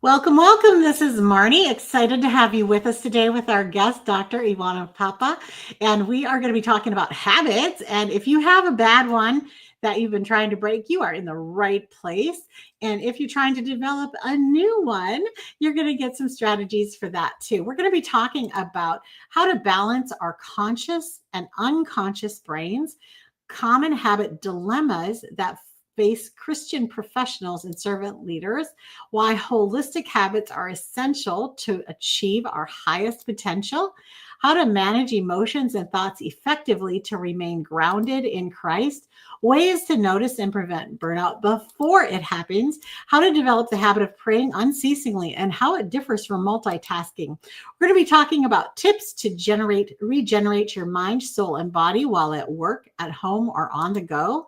Welcome, welcome. This is Marnie. Excited to have you with us today with our guest, Dr. Ioana Popa. And we are going to be talking about habits. And if you have a bad one that you've been trying to break, you are in the right place. And if you're trying to develop a new one, you're going to get some strategies for that too. We're going to be talking about how to balance our conscious and unconscious brains, common habit dilemmas that face Christian professionals and servant leaders, why holistic habits are essential to achieve our highest potential, how to manage emotions and thoughts effectively to remain grounded in Christ, ways to notice and prevent burnout before it happens, how to develop the habit of praying unceasingly, and how it differs from multitasking. We're going to be talking about tips to regenerate your mind, soul, and body while at work, at home, or on the go.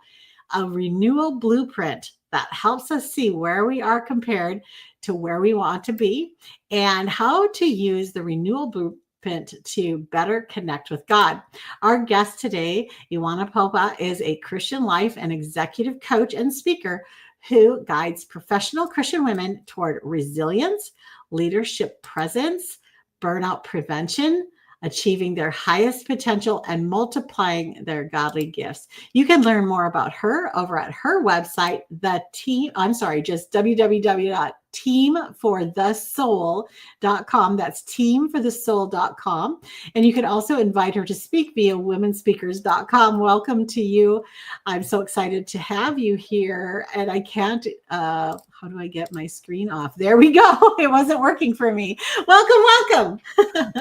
A renewal blueprint that helps us see where we are compared to where we want to be, and how to use the renewal blueprint to better connect with God. Our guest today, Ioana Popa, is a Christian life and executive coach and speaker who guides professional Christian women toward resilience, leadership presence, burnout prevention, achieving their highest potential, and multiplying their godly gifts. You can learn more about her over at her website, just www.teamforthesoul.com. That's teamforthesoul.com. And you can also invite her to speak via womenspeakers.com. Welcome to you. I'm so excited to have you here. And I can't, how do I get my screen off? There we go. It wasn't working for me. Welcome.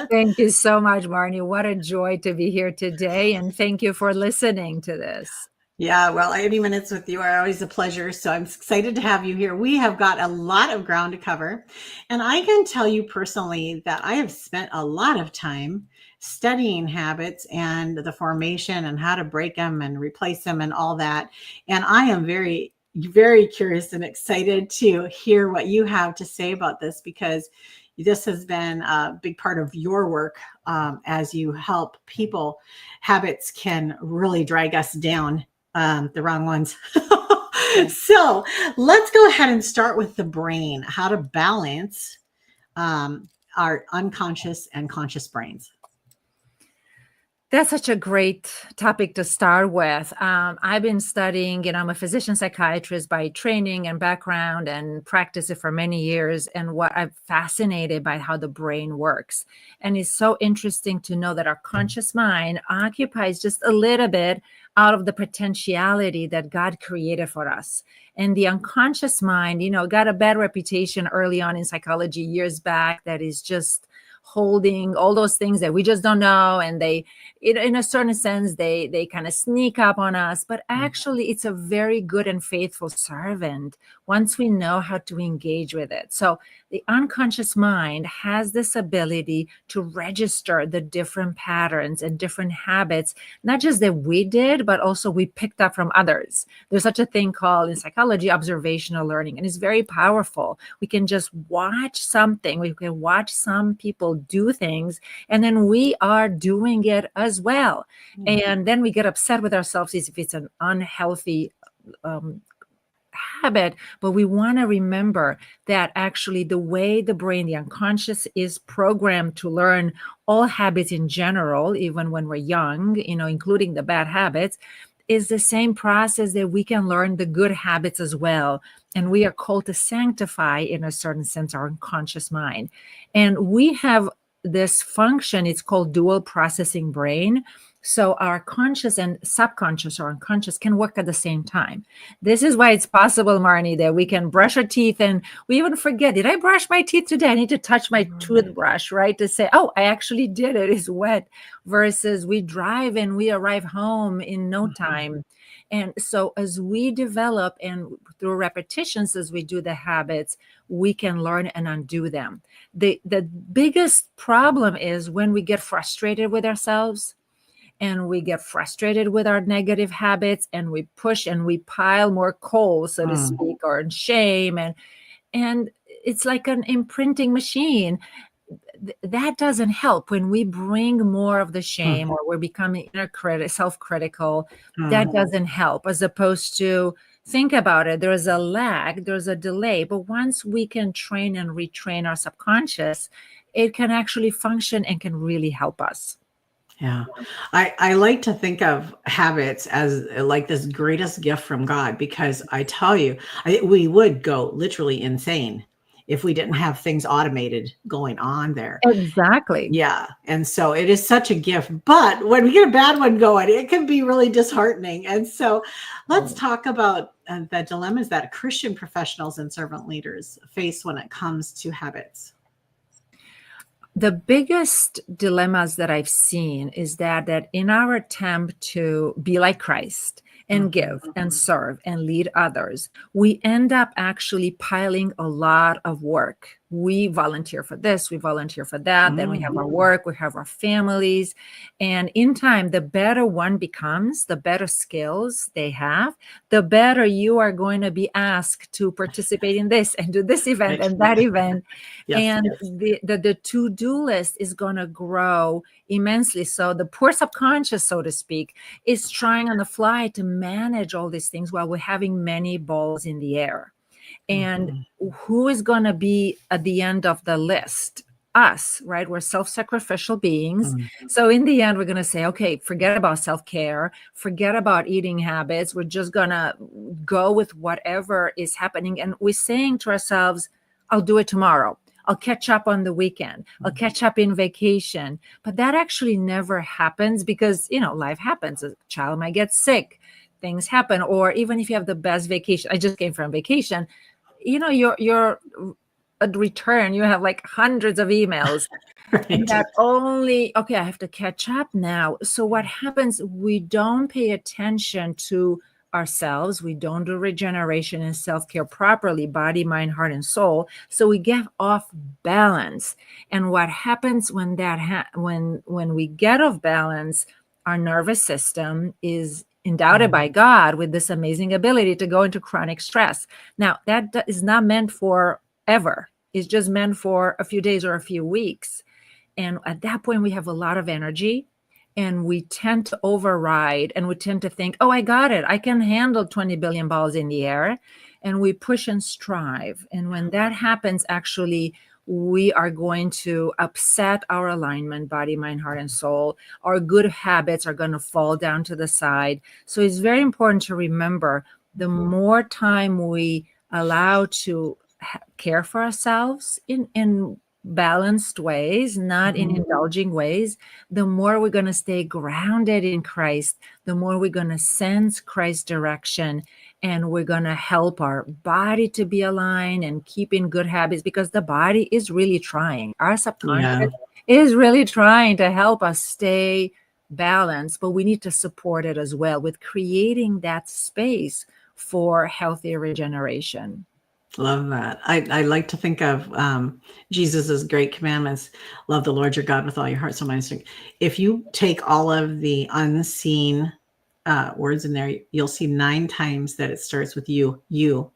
Thank you so much, Marnie. What a joy to be here today. And thank you for listening to this. Yeah, well, any minutes with you are always a pleasure. So I'm excited to have you here. We have got a lot of ground to cover. And I can tell you personally that I have spent a lot of time studying habits and the formation and how to break them and replace them and all that. And I am very, very curious and excited to hear what you have to say about this, because this has been a big part of your work as you help people. Habits can really drag us down, the wrong ones. So let's go ahead and start with the brain, how to balance our unconscious and conscious brains. That's such a great topic to start with. I've been studying, I'm a physician psychiatrist by training and background and practice it for many years. And what I'm fascinated by how the brain works. And it's so interesting to know that our conscious mind occupies just a little bit out of the potentiality that God created for us. And the unconscious mind, got a bad reputation early on in psychology years back that is just holding all those things that we just don't know, and they in a certain sense they kind of sneak up on us, but actually it's a very good and faithful servant once we know how to engage with it. So the unconscious mind has this ability to register the different patterns and different habits, not just that we did, but also we picked up from others. There's such a thing called in psychology observational learning, and it's very powerful. We can just watch something, we can watch some people do things, and then we are doing it as well. And then we get upset with ourselves if it's an unhealthy habit. But we want to remember that actually the way the brain, the unconscious, is programmed to learn all habits in general, even when we're young, including the bad habits, is the same process that we can learn the good habits as well. And we are called to sanctify, in a certain sense, our unconscious mind. And we have this function, it's called dual processing brain. So our conscious and subconscious or unconscious can work at the same time. This is why it's possible, Marnie, that we can brush our teeth and we even forget, did I brush my teeth today? I need to touch my toothbrush, right? To say, oh, I actually did it. It's wet. Versus we drive and we arrive home in no time. And so as we develop and through repetitions, as we do the habits, we can learn and undo them. The biggest problem is when we get frustrated with ourselves and we get frustrated with our negative habits and we push and we pile more coal, so to speak, or in shame. And it's like an imprinting machine. That doesn't help. When we bring more of the shame or we're becoming self-critical, that doesn't help, as opposed to think about it. There's a lag, there's a delay, but once we can train and retrain our subconscious, it can actually function and can really help us. Yeah. I like to think of habits as like this greatest gift from God, because I tell you, we would go literally insane if we didn't have things automated going on there. Exactly. Yeah. And so it is such a gift. But when we get a bad one going, it can be really disheartening. And so let's talk about the dilemmas that Christian professionals and servant leaders face when it comes to habits. The biggest dilemmas that I've seen is that in our attempt to be like Christ and give and serve and lead others, we end up actually piling a lot of work. We volunteer for this, we volunteer for that, then we have our work, we have our families. And in time, the better one becomes, the better skills they have, the better you are going to be asked to participate in this and do this event and that event. Yes, and the to-do list is going to grow immensely. So the poor subconscious, so to speak, is trying on the fly to manage all these things while we're having many balls in the air. And who is going to be at the end of the list? Us, right? We're self-sacrificial beings. So in the end, we're going to say, okay, forget about self-care, forget about eating habits. We're just going to go with whatever is happening. And we're saying to ourselves, I'll do it tomorrow. I'll catch up on the weekend. I'll catch up in vacation. But that actually never happens because, life happens. A child might get sick. Things happen. Or even if you have the best vacation, I just came from vacation, you're at return, you have like hundreds of emails. Right. And that I have to catch up now. So what happens, we don't pay attention to ourselves. We don't do regeneration and self-care properly, body, mind, heart, and soul. So we get off balance. And what happens when when we get off balance, our nervous system is endowed by God with this amazing ability to go into chronic stress. Now, that is not meant for ever. It's just meant for a few days or a few weeks. And at that point, we have a lot of energy and we tend to override and we tend to think, oh, I got it. I can handle 20 billion balls in the air. And we push and strive. And when that happens, actually, we are going to upset our alignment, body, mind, heart, and soul. Our good habits are going to fall down to the side. So it's very important to remember the more time we allow to care for ourselves in balanced ways, not in indulging ways, the more we're going to stay grounded in Christ, the more we're going to sense Christ's direction, and we're going to help our body to be aligned and keep in good habits, because the body is really trying. Our subconscious is really trying to help us stay balanced, but we need to support it as well with creating that space for healthy regeneration. Love that. I like to think of Jesus's great commandments. Love the Lord your God with all your heart, soul, mind, strength. If you take all of the unseen words in there, you'll see 9 times that it starts with you. You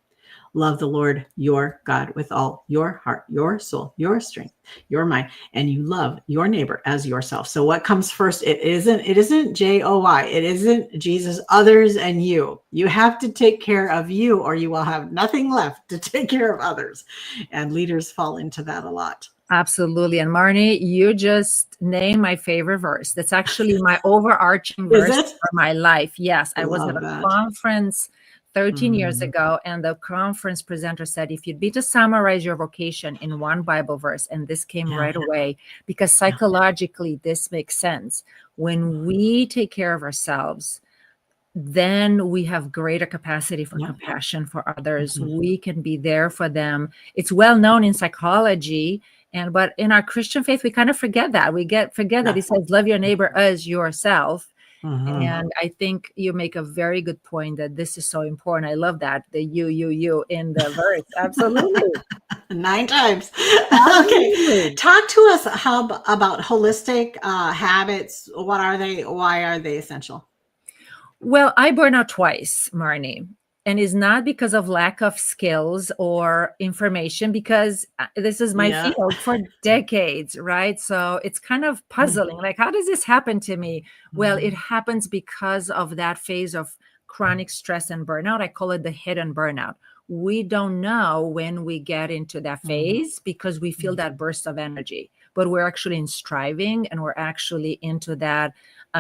love the Lord your God with all your heart, your soul, your strength, your mind, and you love your neighbor as yourself. So what comes first? It isn't J-O-Y. It isn't Jesus, others, and you. You have to take care of you, or you will have nothing left to take care of others. And leaders fall into that a lot. Absolutely. And Marnie, you just named my favorite verse. That's actually my overarching verse for my life. Yes, I was at a conference 13 years ago, and the conference presenter said, if you'd be to summarize your vocation in one Bible verse, and this came right away, because psychologically, this makes sense. When we take care of ourselves, then we have greater capacity for compassion for others. We can be there for them. It's well known in psychology, but in our Christian faith, we kind of forget that. Forget that it says, love your neighbor as yourself. And I think you make a very good point that this is so important. I love that, the you in the verse. Absolutely. 9 times. Okay. Talk to us about holistic habits. What are they? Why are they essential? Well, I burn out twice, Marnie. And it's not because of lack of skills or information, because this is my field for decades, right? So it's kind of puzzling. Like, how does this happen to me? Well, it happens because of that phase of chronic stress and burnout, I call it the hidden burnout. We don't know when we get into that phase because we feel that burst of energy, but we're actually in striving, and we're actually into that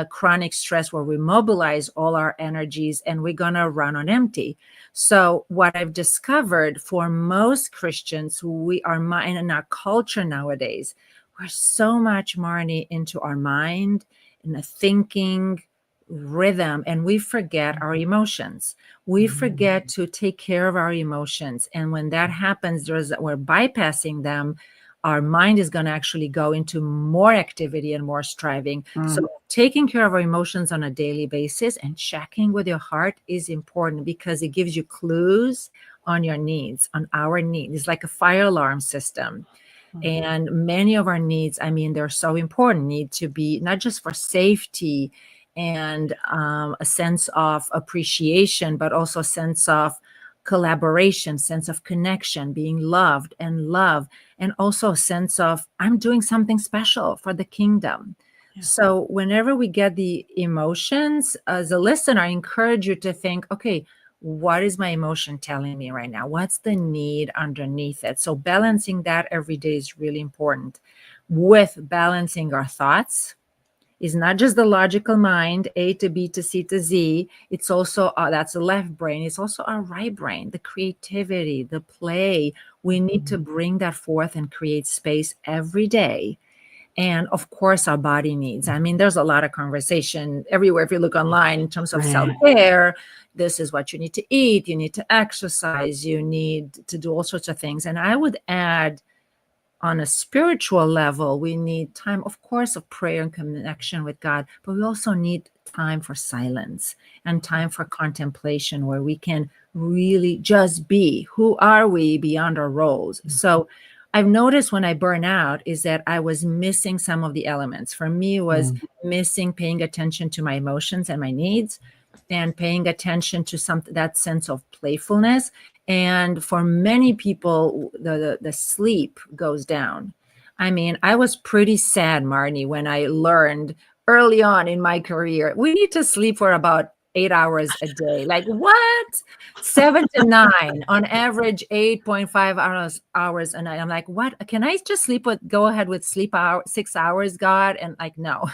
chronic stress where we mobilize all our energies and we're going to run on empty. So what I've discovered for most Christians, we are in our culture nowadays, we're so much, Marnie, into our mind and the thinking rhythm, and we forget our emotions. We forget to take care of our emotions. And when that happens, we're bypassing them. Our mind is going to actually go into more activity and more striving. So taking care of our emotions on a daily basis and checking with your heart is important because it gives you clues on your needs, on our needs. It's like a fire alarm system. And many of our needs, I mean, they're so important, need to be not just for safety and a sense of appreciation, but also a sense of collaboration, sense of connection, being loved and love, and also a sense of I'm doing something special for the kingdom. Yeah. So whenever we get the emotions, as a listener, I encourage you to think, okay, what is my emotion telling me right now? What's the need underneath it? So balancing that every day is really important. With balancing our thoughts, is not just the logical mind, A to B to C to Z. It's also, that's the left brain. It's also our right brain, the creativity, the play. We need to bring that forth and create space every day. And of course, our body needs. I mean, there's a lot of conversation everywhere. If you look online in terms of self-care, this is what you need to eat. You need to exercise. You need to do all sorts of things. And I would add, on a spiritual level, we need time, of course, of prayer and connection with God, but we also need time for silence and time for contemplation where we can really just be. Who are we beyond our roles? So I've noticed when I burn out is that I was missing some of the elements. For me, it was missing paying attention to my emotions and my needs and paying attention to that sense of playfulness. And for many people, the sleep goes down. I mean, I was pretty sad, Marnie, when I learned early on in my career, we need to sleep for about 8 hours a day. Like what? 7 to 9 on average, 8.5 hours a night. I'm like, what? Can I just go ahead with sleep 6 hours, God? And like, no.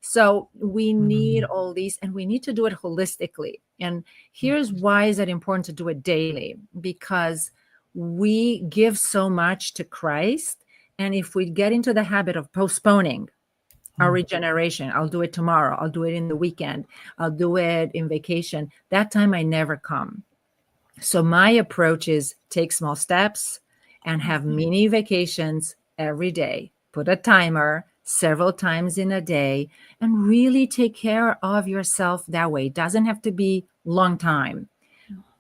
So we need all these, and we need to do it holistically. And here's why is it important to do it daily? Because we give so much to Christ. And if we get into the habit of postponing our regeneration, I'll do it tomorrow, I'll do it in the weekend, I'll do it in vacation, that time I never come. So my approach is take small steps and have mini vacations every day. Put a timer several times in a day and really take care of yourself that way. It doesn't have to be long time,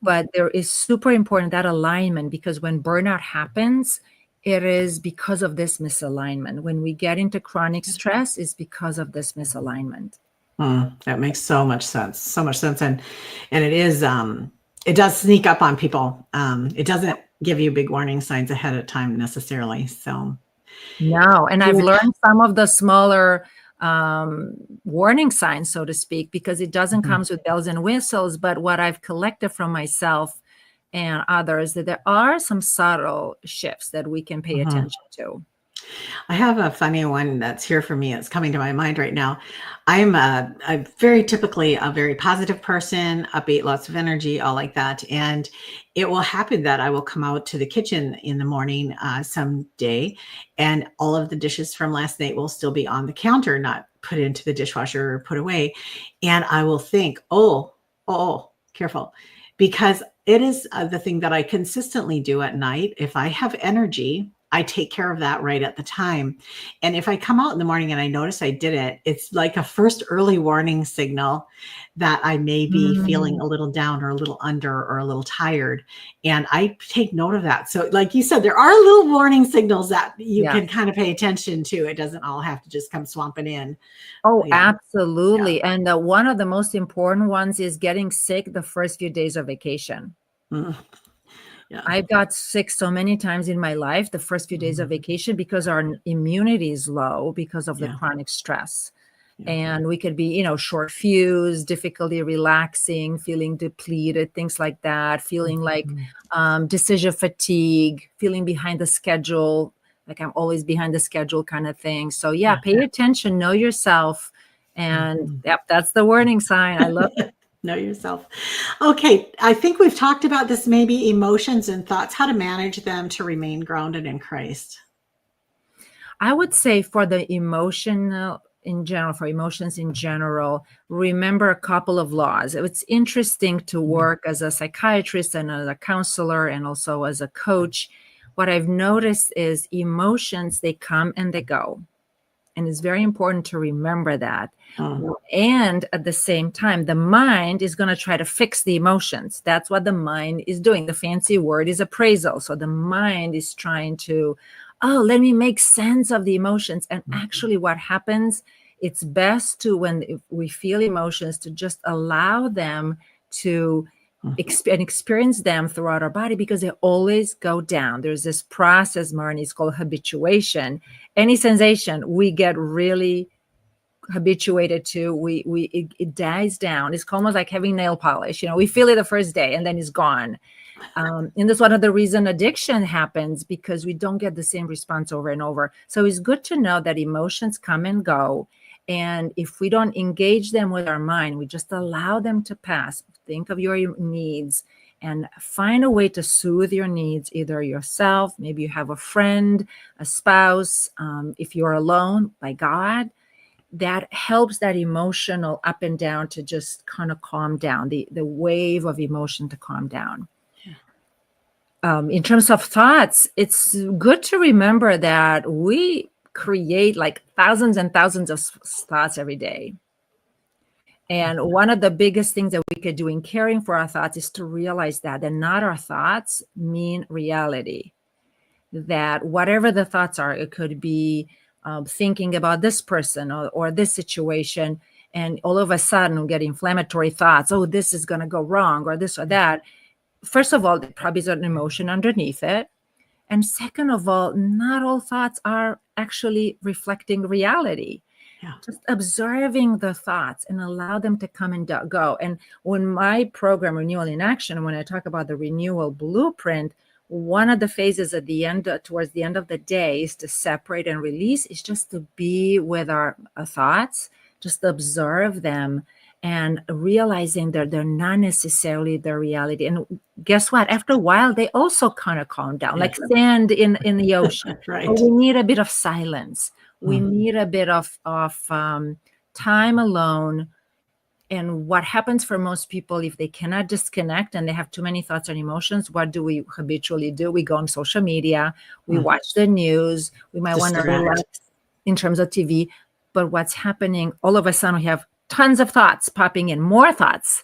but there is super important that alignment, because when burnout happens, it is because of this misalignment. When we get into chronic stress, it's because of this misalignment. That makes so much sense. So much sense. And it is, it does sneak up on people. It doesn't give you big warning signs ahead of time necessarily. So no, and I've learned some of the smaller warning signs, so to speak, because it doesn't come with bells and whistles. But what I've collected from myself and others, that there are some subtle shifts that we can pay attention to. I have a funny one that's here for me. It's coming to my mind right now. I'm a very typically a very positive person, upbeat, lots of energy, all like that. And it will happen that I will come out to the kitchen in the morning someday, and all of the dishes from last night will still be on the counter, not put into the dishwasher or put away. And I will think, oh, careful, because it is the thing that I consistently do at night. If I have energy, I take care of that right at the time. And if I come out in the morning and I notice I did it, it's like a first early warning signal that I may be feeling a little down or a little under or a little tired. And I take note of that. So like you said, there are little warning signals that you can kind of pay attention to. It doesn't all have to just come swamping in. Oh, absolutely. And one of the most important ones is getting sick the first few days of vacation. Yeah. I got sick so many times in my life, the first few days of vacation, because our immunity is low because of the chronic stress. And we could be, short fuse, difficulty relaxing, feeling depleted, things like that, feeling like decision fatigue, feeling behind the schedule, like I'm always behind the schedule kind of thing. So yeah, pay attention, know yourself. And yep, that's the warning sign. I love it. Know yourself. Okay, I think we've talked about this, maybe emotions and thoughts, how to manage them to remain grounded in Christ. I would say for the emotions in general, remember a couple of laws. It's interesting to work as a psychiatrist and as a counselor and also as a coach. What I've noticed is emotions, they come and they go. And it's very important to remember that. And at the same time, the mind is going to try to fix the emotions. That's what the mind is doing. The fancy word is appraisal. So the mind is trying to, let me make sense of the emotions. And actually what happens, it's best to, when we feel emotions, to just allow them to experience them throughout our body, because they always go down. There's this process, Marnie, it's called habituation. Any sensation we get really habituated to, it dies down. It's almost like having nail polish. We feel it the first day and then it's gone. And that's one of the reason addiction happens, because we don't get the same response over and over. So it's good to know that emotions come and go. And if we don't engage them with our mind, we just allow them to pass. Think of your needs and find a way to soothe your needs, either yourself, maybe you have a friend, a spouse, if you're alone, by God. That helps that emotional up and down to just kind of calm down, the wave of emotion to calm down. In terms of thoughts, it's good to remember that we create like thousands and thousands of thoughts every day. And one of the biggest things that we could do in caring for our thoughts is to realize that not our thoughts mean reality. That whatever the thoughts are, it could be thinking about this person or this situation, and all of a sudden we get inflammatory thoughts. Oh, this is going to go wrong, or this or that. First of all, there probably is an emotion underneath it. And second of all, not all thoughts are actually reflecting reality. Just observing the thoughts and allow them to come and go. And when my program, Renewal in Action, when I talk about the Renewal Blueprint, one of the phases at the end, towards the end of the day, is to separate and release, is just to be with our thoughts, just observe them, and realizing that they're not necessarily the reality. And guess what? After a while, they also kind of calm down, like sand in the ocean. Right. But we need a bit of silence. We need a bit of time alone. And what happens for most people, if they cannot disconnect and they have too many thoughts and emotions, what do we habitually do? We go on social media, we watch the news, we might want to relax in terms of TV. But what's happening, all of a sudden we have tons of thoughts popping in, more thoughts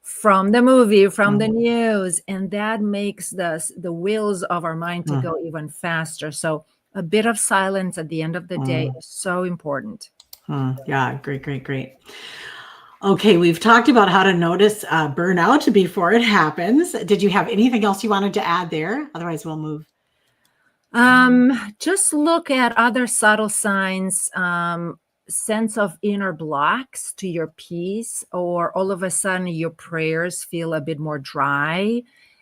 from the movie, from the news. And that makes the wheels of our mind to go even faster. So a bit of silence at the end of the day is so important. Yeah, great. Okay, we've talked about how to notice burnout before it happens. Did you have anything else you wanted to add there? Otherwise, we'll move. Just look at other subtle signs, sense of inner blocks to your peace, or all of a sudden your prayers feel a bit more dry.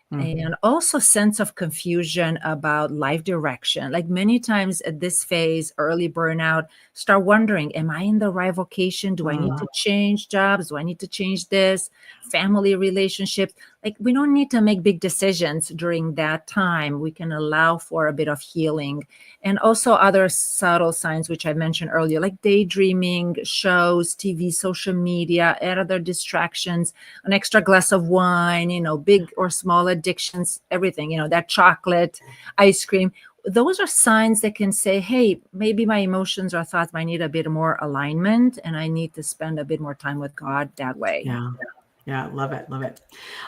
And also sense of confusion about life direction. Like many times at this phase, early burnout, start wondering, am I in the right vocation? Do I need to change jobs? Do I need to change this? Family relationships? Like we don't need to make big decisions during that time. We can allow for a bit of healing. And also other subtle signs, which I mentioned earlier, like daydreaming, shows, TV, social media, and other distractions, an extra glass of wine, big or small addictions, everything, that chocolate, ice cream. Those are signs that can say, hey, maybe my emotions or thoughts might need a bit more alignment, and I need to spend a bit more time with God that way. Yeah, love it.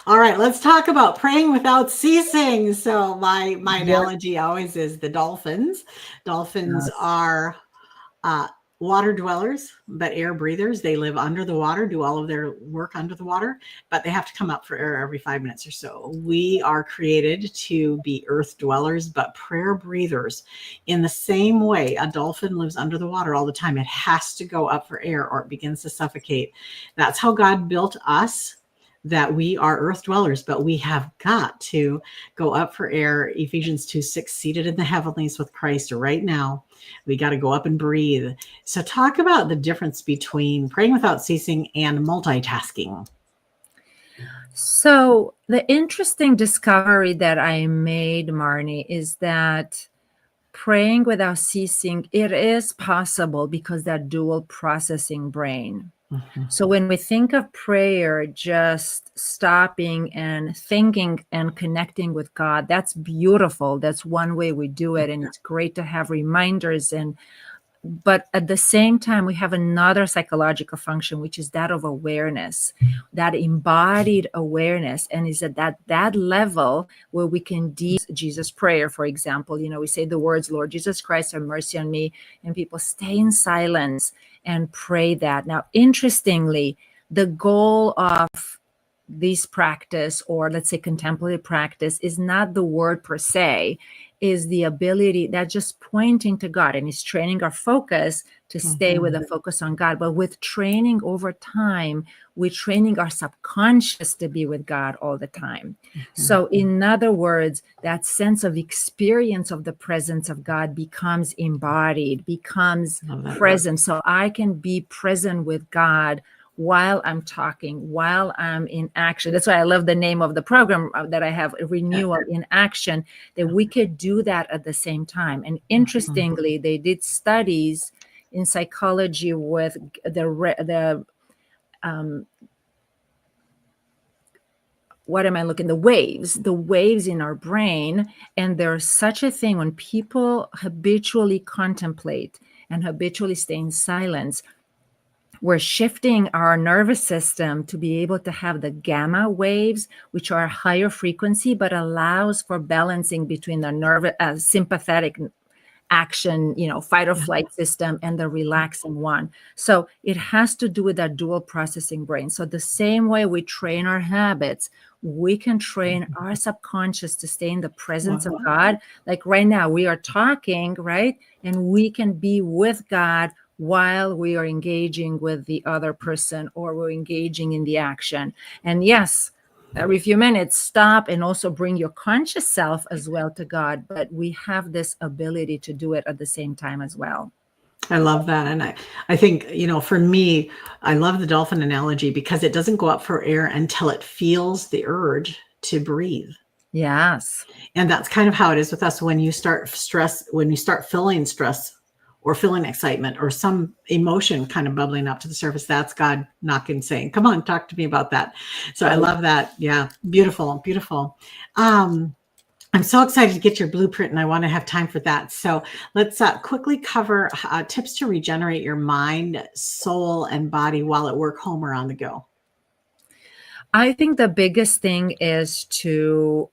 All right, let's talk about praying without ceasing. So my analogy always is the dolphins. Dolphins are water dwellers, but air breathers. They live under the water, do all of their work under the water, but they have to come up for air every 5 minutes or so. We are created to be earth dwellers, but prayer breathers. In the same way, a dolphin lives under the water all the time. It has to go up for air or it begins to suffocate. That's how God built us, that we are earth dwellers, but we have got to go up for air. Ephesians 2:6, seated in the heavenlies with Christ right now. We got to go up and breathe. So talk about the difference between praying without ceasing and multitasking. So the interesting discovery that I made, Marnie, is that praying without ceasing, it is possible because that dual processing brain. So when we think of prayer, just stopping and thinking and connecting with God, that's beautiful. That's one way we do it. And it's great to have reminders. But at the same time, we have another psychological function, which is that of awareness, that embodied awareness. And is at that level where we can Jesus prayer, for example, we say the words, Lord Jesus Christ, have mercy on me. And people stay in silence and pray that. Now, interestingly, the goal of this practice, or let's say contemplative practice, is not the word per se, is the ability that just pointing to God, and it's training our focus to stay with a focus on God. But with training over time, we're training our subconscious to be with God all the time. So in other words, that sense of experience of the presence of God becomes embodied, becomes present. So I can be present with God while I'm talking, while I'm in action. That's why I love the name of the program that I have, Renewal in Action, that we could do that at the same time. And interestingly, they did studies in psychology with the waves in our brain. And there's such a thing when people habitually contemplate and habitually stay in silence, we're shifting our nervous system to be able to have the gamma waves, which are higher frequency, but allows for balancing between the sympathetic action, fight or flight system, and the relaxing one. So it has to do with that dual processing brain. So the same way we train our habits, we can train our subconscious to stay in the presence of God. Like right now, we are talking, right? And we can be with God while we are engaging with the other person, or we're engaging in the action. And yes, every few minutes, stop and also bring your conscious self as well to God. But we have this ability to do it at the same time as well. I love that. And I think, for me, I love the dolphin analogy because it doesn't go up for air until it feels the urge to breathe. Yes. And that's kind of how it is with us. When you start feeling stress or feeling excitement or some emotion kind of bubbling up to the surface, that's God knocking, saying, come on, talk to me about that. So I love that. Yeah. Beautiful. Beautiful. I'm so excited to get your blueprint, and I want to have time for that. So let's quickly cover tips to regenerate your mind, soul, and body while at work, home, or on the go. I think the biggest thing is to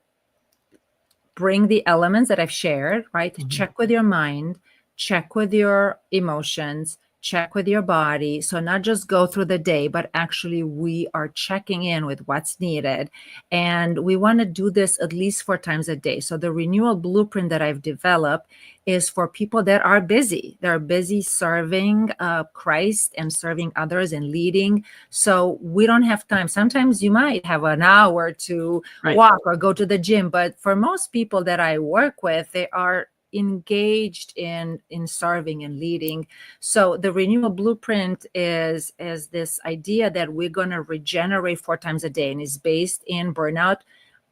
bring the elements that I've shared, right? Check with your mind, check with your emotions, check with your body. So not just go through the day, but actually we are checking in with what's needed. And we want to do this at least 4 times a day. So the Renewal Blueprint that I've developed is for people that are busy. They're busy serving Christ and serving others and leading. So we don't have time. Sometimes you might have an hour to walk or go to the gym. But for most people that I work with, they are engaged in serving and leading. So the Renewal Blueprint is this idea that we're going to regenerate 4 times a day, and is based in burnout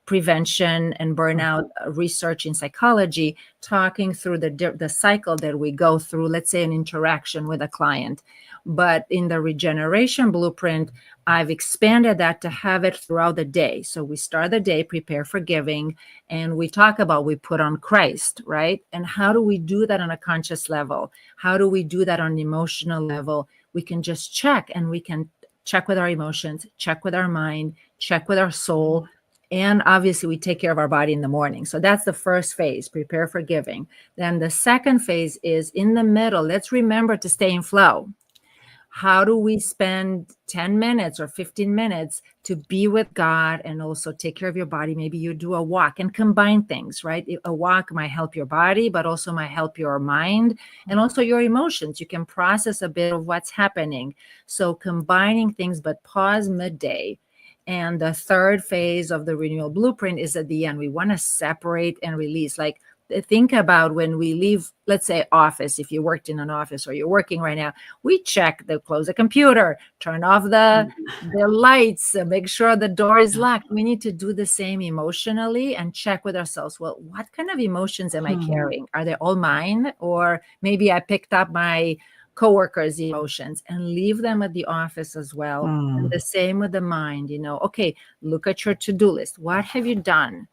prevention and burnout research in psychology, talking through the cycle that we go through, let's say an interaction with a client. But in the regeneration blueprint, I've expanded that to have it throughout the day. So we start the day, prepare for giving, and we talk about, we put on Christ, right? And how do we do that on a conscious level? How do we do that on an emotional level? We can just check, and we can check with our emotions, check with our mind, check with our soul, And obviously, we take care of our body in the morning. So that's the first phase, prepare for giving. Then the second phase is in the middle. Let's remember to stay in flow. How do we spend 10 minutes or 15 minutes to be with God and also take care of your body? Maybe you do a walk and combine things, right? A walk might help your body, but also might help your mind and also your emotions. You can process a bit of what's happening. So combining things, but pause midday. And the third phase of the renewal blueprint is at the end. We want to separate and release. Like, think about when we leave, let's say, office. If you worked in an office or you're working right now, we close the computer, turn off the lights, make sure the door is locked. We need to do the same emotionally and check with ourselves. Well, what kind of emotions am I carrying? Are they all mine? Or maybe I picked up my coworkers' emotions and leave them at the office as well. And the same with the mind, okay, look at your to-do list. What have you done?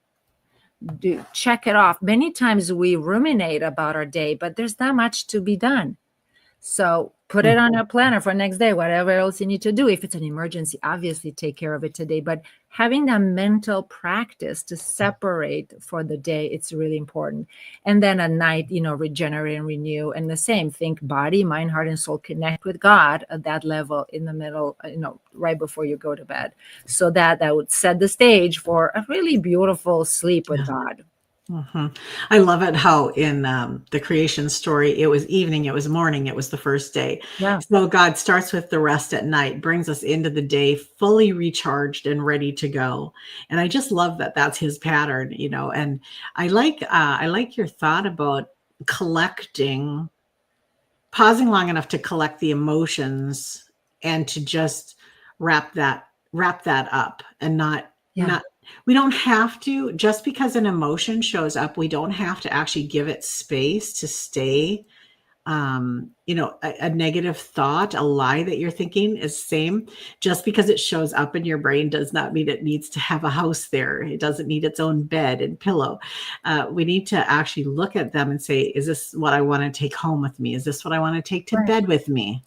Check it off. Many times we ruminate about our day, but there's not much to be done. So put it on your planner for next day, whatever else you need to do. If it's an emergency, obviously take care of it today. But having that mental practice to separate for the day, it's really important. And then at night, regenerate and renew. And the same, think body, mind, heart, and soul, connect with God at that level in the middle, right before you go to bed. So that would set the stage for a really beautiful sleep with God. I love it how in the creation story, it was evening, it was morning, it was the first day. Yeah. So God starts with the rest at night, brings us into the day fully recharged and ready to go. And I just love that that's his pattern, and I like your thought about pausing long enough to collect the emotions and to just wrap that up and not we don't have to, just because an emotion shows up, we don't have to actually give it space to stay. A negative thought, a lie that you're thinking is same. Just because it shows up in your brain does not mean it needs to have a house there. It doesn't need its own bed and pillow. We need to actually look at them and say, is this what I want to take home with me? Is this what I want to take to bed with me?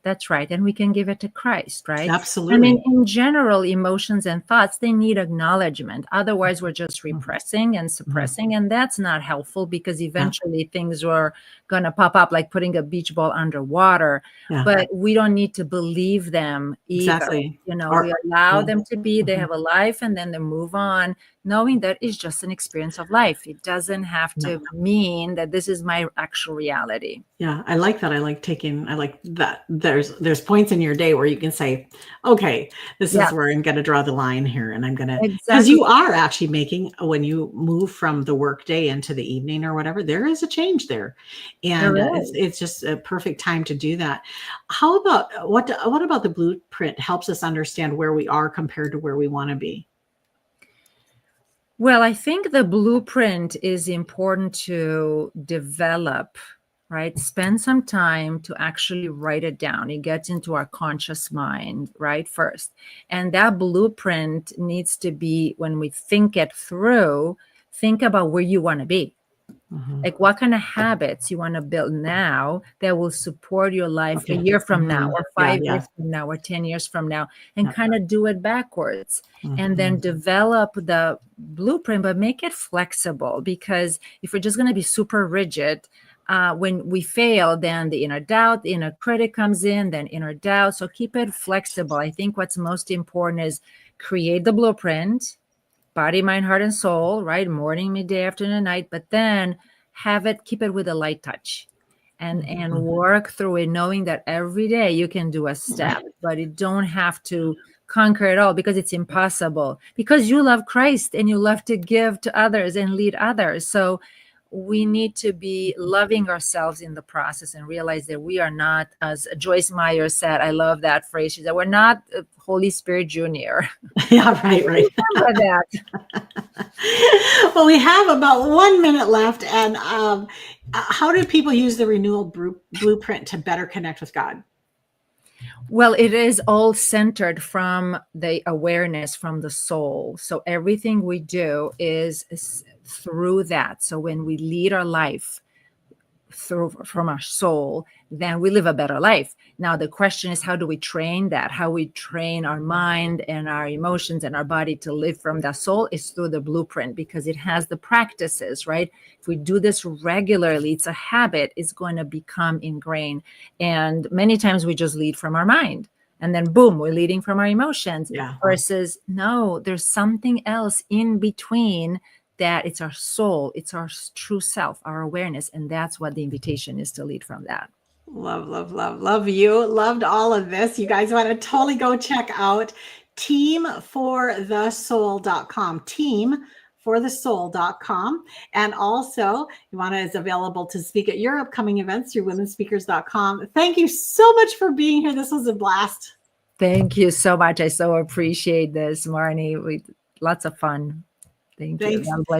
That's right. And we can give it to Christ, right? Absolutely. I mean, in general, emotions and thoughts, they need acknowledgement. Otherwise, we're just repressing and suppressing. And that's not helpful, because eventually things are going to pop up, like putting a beach ball underwater. But we don't need to believe them either. Exactly. We allow them to be, they have a life, and then they move on, knowing that it's just an experience of life. It doesn't have to mean that this is my actual reality. Yeah, I like that. I like that. There's points in your day where you can say, okay, this is where I'm going to draw the line here. And I'm going to, because you are actually making, when you move from the work day into the evening or whatever, there is a change there. And it's just a perfect time to do that. How about, what about the blueprint helps us understand where we are compared to where we want to be? Well, I think the blueprint is important to develop, right? Spend some time to actually write it down. It gets into our conscious mind, right? First. And that blueprint needs to be, when we think it through, think about where you want to be. Like, what kind of habits you want to build now that will support your life a year from now, or 5 years from now, or 10 years from now, and kind of do it backwards. And then develop the blueprint, but make it flexible, because if we're just going to be super rigid, when we fail, then the inner doubt, the inner critic comes in, then inner doubt. So keep it flexible. I think what's most important is create the blueprint, body, mind, heart, and soul, right? Morning, midday, afternoon, night, but then keep it with a light touch and work through it, knowing that every day you can do a step, but you don't have to conquer it all, because it's impossible, because you love Christ and you love to give to others and lead others. So we need to be loving ourselves in the process and realize that we are not, as Joyce Meyer said, I love that phrase, she said, we're not Holy Spirit Junior. Yeah, right. Remember that. Well, we have about 1 minute left. And how do people use the Renewal Blueprint to better connect with God? Well, it is all centered from the awareness from the soul. So everything we do is through that. So when we lead our life, from our soul, then we live a better life. Now the question is, how do we train that? How we train our mind and our emotions and our body to live from that soul is through the blueprint, because it has the practices, right? If we do this regularly, it's a habit, it's going to become ingrained. And many times we just lead from our mind, and then boom, we're leading from our emotions. Yeah. Versus, no, there's something else in between, that it's our soul, it's our true self, our awareness. And that's what the invitation is, to lead from that. Love, love, love, love you. Loved all of this. You guys want to totally go check out teamforthesoul.com. Teamforthesoul.com. And also, Ioana is available to speak at your upcoming events through womenspeakers.com. Thank you so much for being here. This was a blast. Thank you so much. I so appreciate this, Marnie. Lots of fun. Thank you. Thanks. God bless